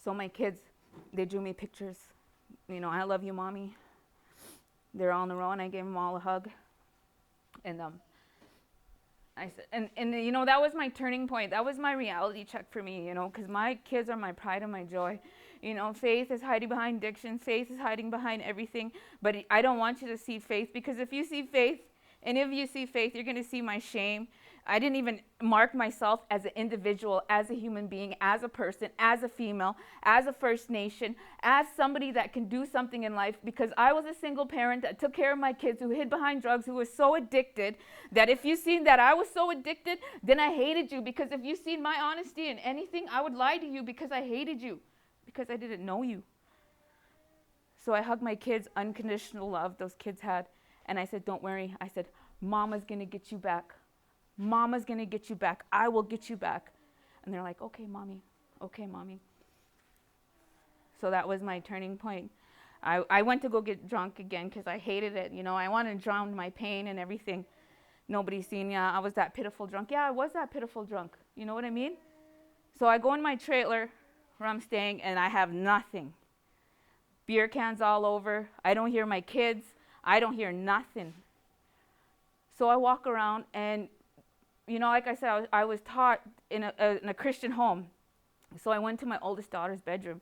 So my kids, they drew me pictures. I love you, Mommy. They're all in a row, and I gave them all a hug. And I said, and that was my turning point. That was my reality check for me, because my kids are my pride and my joy. Faith is hiding behind addiction. Faith is hiding behind everything. But I don't want you to see Faith, because if you see Faith, and if you see Faith, you're going to see my shame. I didn't even mark myself as an individual, as a human being, as a person, as a female, as a First Nation, as somebody that can do something in life, because I was a single parent that took care of my kids, who hid behind drugs, who was so addicted that if you seen that I was so addicted, then I hated you, because if you seen my honesty in anything, I would lie to you because I hated you, because I didn't know you. So I hugged my kids, unconditional love those kids had, and I said, don't worry. I said, Mama's going to get you back. Mama's going to get you back. I will get you back. And they're like, okay, Mommy. Okay, Mommy. So that was my turning point. I went to go get drunk again because I hated it. I wanted to drown my pain and everything. Nobody's seen, yeah, I was that pitiful drunk. Yeah, I was that pitiful drunk. You know what I mean? So I go in my trailer where I'm staying, and I have nothing. Beer cans all over. I don't hear my kids. I don't hear nothing. So I walk around, and, like I said, I was taught in a Christian home. So I went to my oldest daughter's bedroom.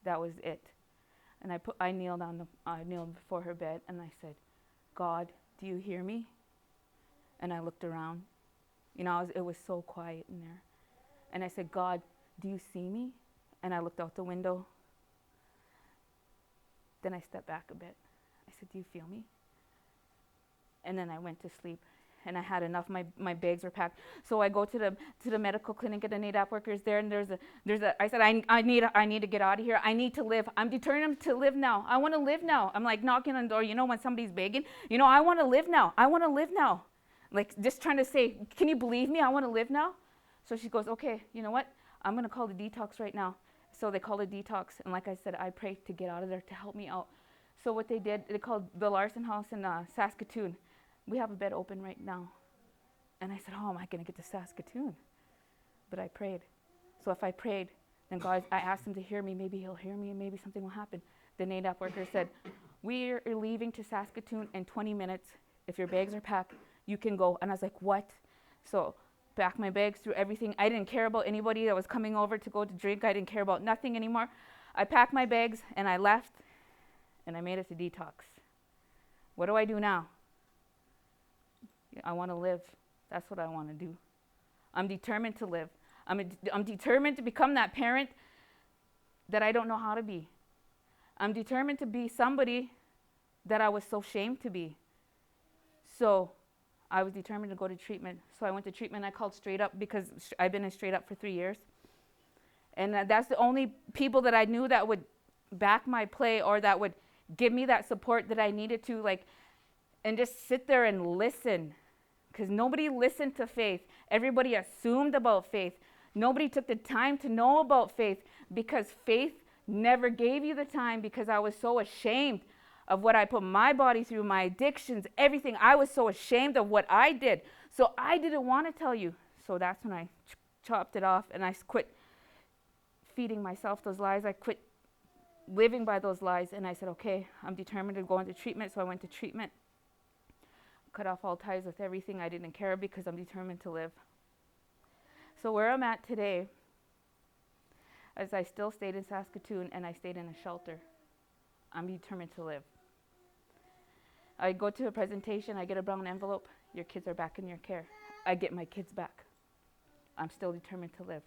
That was it. And I kneeled before her bed, and I said, God, do you hear me? And I looked around. It was so quiet in there. And I said, God, do you see me? And I looked out the window. Then I stepped back a bit. I said, do you feel me? And then I went to sleep. And I had enough. My bags were packed. So I go to the medical clinic, and the NADAP workers there, and I said, I need to get out of here. I need to live. I'm determined to live now. I want to live now. I'm like knocking on the door, when somebody's begging, I want to live now. I want to live now. Like just trying to say, can you believe me? I want to live now. So she goes, okay, you know what? I'm going to call the detox right now. So they called a detox. And like I said, I prayed to get out of there to help me out. So what they did, they called the Larson House in Saskatoon. We have a bed open right now. And I said, how am I going to get to Saskatoon? But I prayed. So if I prayed, then God, I asked him to hear me. Maybe he'll hear me, and maybe something will happen. The NADAP worker said, we're leaving to Saskatoon in 20 minutes. If your bags are packed, you can go. And I was like, what? So packed my bags, threw everything. I didn't care about anybody that was coming over to go to drink. I didn't care about nothing anymore. I packed my bags, and I left, and I made it to detox. What do I do now? I want to live. That's what I want to do. I'm determined to live. I'm determined to become that parent that I don't know how to be. I'm determined to be somebody that I was so ashamed to be. So I was determined to go to treatment. So I went to treatment. I called Straight Up because I've been in Straight Up for 3 years. And that's the only people that I knew that would back my play or that would give me that support that I needed to, and just sit there and listen. Because nobody listened to faith. Everybody assumed about faith. Nobody took the time to know about faith because faith never gave you the time because I was so ashamed of what I put my body through, my addictions, everything. I was so ashamed of what I did. So I didn't want to tell you. So that's when I chopped it off and I quit feeding myself those lies. I quit living by those lies. And I said, okay, I'm determined to go into treatment. So I went to treatment. Cut off all ties with everything. I didn't care because I'm determined to live. So where I'm at today, as I still stayed in Saskatoon and I stayed in a shelter, I'm determined to live. I go to a presentation, I get a brown envelope, your kids are back in your care. I get my kids back. I'm still determined to live.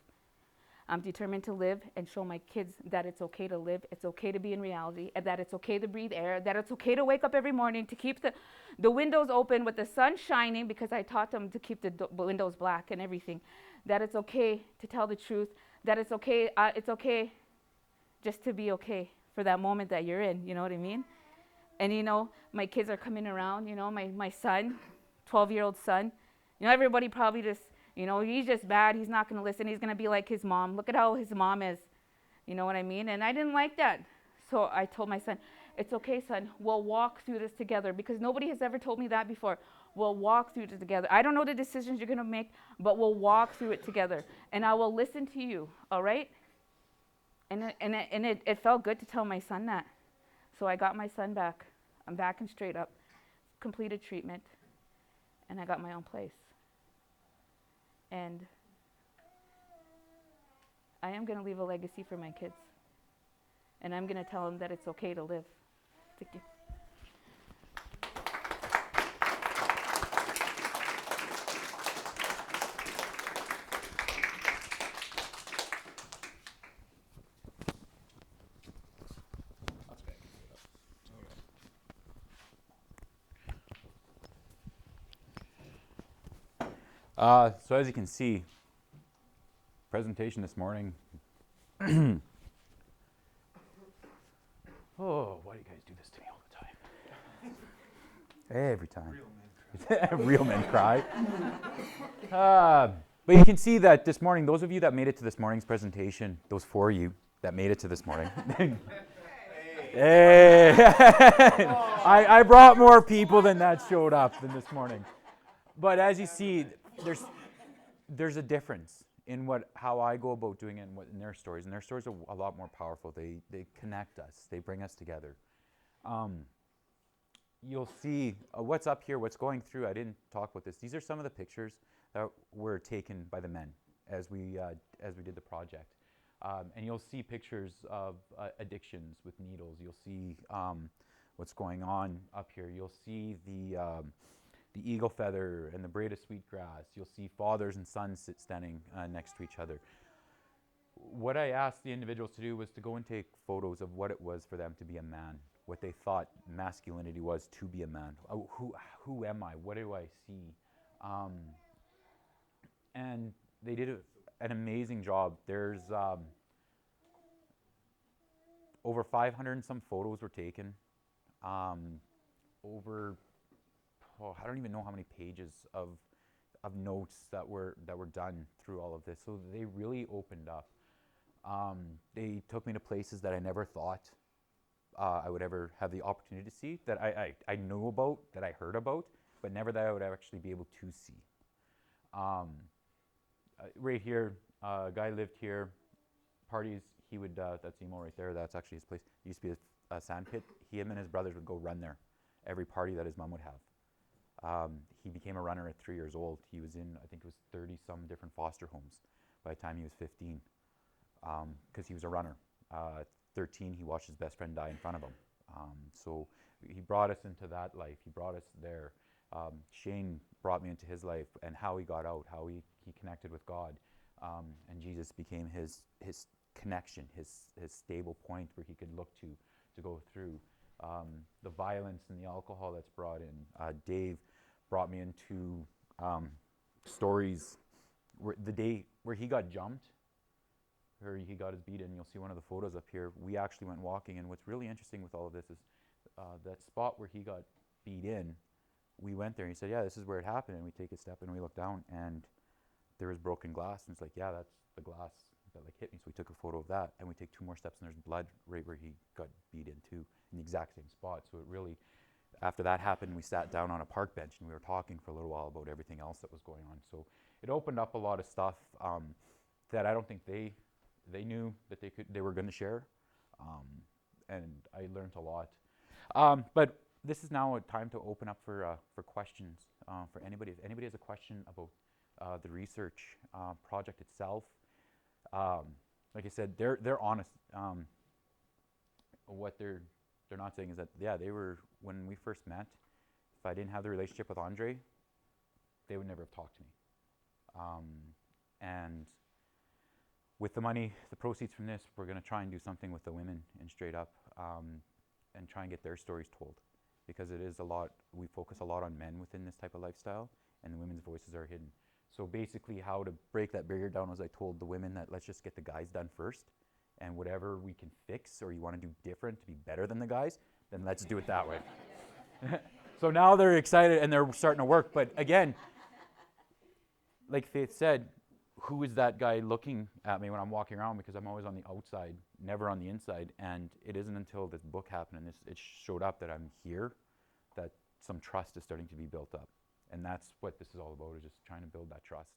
I'm determined to live and show my kids that it's okay to live, it's okay to be in reality, and that it's okay to breathe air, that it's okay to wake up every morning, to keep the windows open with the sun shining, because I taught them to keep the windows black and everything, that it's okay to tell the truth, that it's okay just to be okay for that moment that you're in, you know what I mean? And my kids are coming around, my son, 12-year-old son, everybody probably just, he's just bad. He's not going to listen. He's going to be like his mom. Look at how his mom is. You know what I mean? And I didn't like that. So I told my son, it's okay, son. We'll walk through this together because nobody has ever told me that before. We'll walk through it together. I don't know the decisions you're going to make, but we'll walk through it together. And I will listen to you, all right? And it felt good to tell my son that. So I got my son back. I'm back and Straight Up, completed treatment, and I got my own place. And I am going to leave a legacy for my kids. And I'm going to tell them that it's okay to live. Thank you. So as you can see, presentation this morning. Oh, why do you guys do this to me all the time? Every time. Real men cry. But you can see that this morning, those of you that made it to this morning's presentation, those 4 of you that made it to this morning. Hey! I brought more people than that showed up than this morning. But as you see, there's a difference in how I go about doing it and in their stories. And their stories are a lot more powerful. They connect us. They bring us together. You'll see what's up here, what's going through. I didn't talk about this. These are some of the pictures that were taken by the men as we did the project. And you'll see pictures of addictions with needles. You'll see what's going on up here. You'll see the eagle feather and the braid of sweetgrass. You'll see fathers and sons standing next to each other. What I asked the individuals to do was to go and take photos of what it was for them to be a man, what they thought masculinity was to be a man. Oh, who am I? What do I see? And they did an amazing job. There's over 500 and some photos were taken. I don't even know how many pages of notes that were done through all of this. So they really opened up. They took me to places that I never thought I would ever have the opportunity to see, that I knew about, that I heard about, but never that I would actually be able to see. Right here, a guy lived here, parties, he would, that's Emo right there, that's actually his place. It used to be a sand pit. Him and his brothers would go run there every party that his mom would have. He became a runner at 3 years old. He was in, I think it was 30-some different foster homes by the time he was 15, because he was a runner. 13, he watched his best friend die in front of him. So he brought us into that life. He brought us there. Shane brought me into his life and how he got out, how he connected with God. And Jesus became his connection, his stable point where he could look to go through. The violence and the alcohol that's brought in. Dave brought me into stories where the day where he got jumped, where he got his beat in. You'll see one of the photos up here. We actually went walking, and what's really interesting with all of this is that spot where he got beat in, we went there and he said, yeah, this is where it happened. And we take a step and we look down and there was broken glass. And it's like, yeah, that's the glass that like hit me. So we took a photo of that, and we take 2 more steps and there's blood right where he got beat in too, in the exact same spot. So it really, after that happened, we sat down on a park bench and we were talking for a little while about everything else that was going on. So it opened up a lot of stuff that I don't think they knew that they were going to share, and I learned a lot. But this is now a time to open up for questions for anybody. If anybody has a question about the research project itself, like I said, they're honest. What they're not saying is that, yeah, they were, when we first met, if I didn't have the relationship with Andre, they would never have talked to me. And with the money, the proceeds from this, we're going to try and do something with the women in Straight Up, and try and get their stories told, because it is a lot, we focus a lot on men within this type of lifestyle, and the women's voices are hidden. So basically how to break that barrier down was I told the women that let's just get the guys done first, and whatever we can fix or you want to do different to be better than the guys, then let's do it that way. So now they're excited and they're starting to work, but again, like Faith said, who is that guy looking at me when I'm walking around, because I'm always on the outside, never on the inside. And it isn't until this book happened and it showed up that I'm here that some trust is starting to be built up. And that's what this is all about, is just trying to build that trust.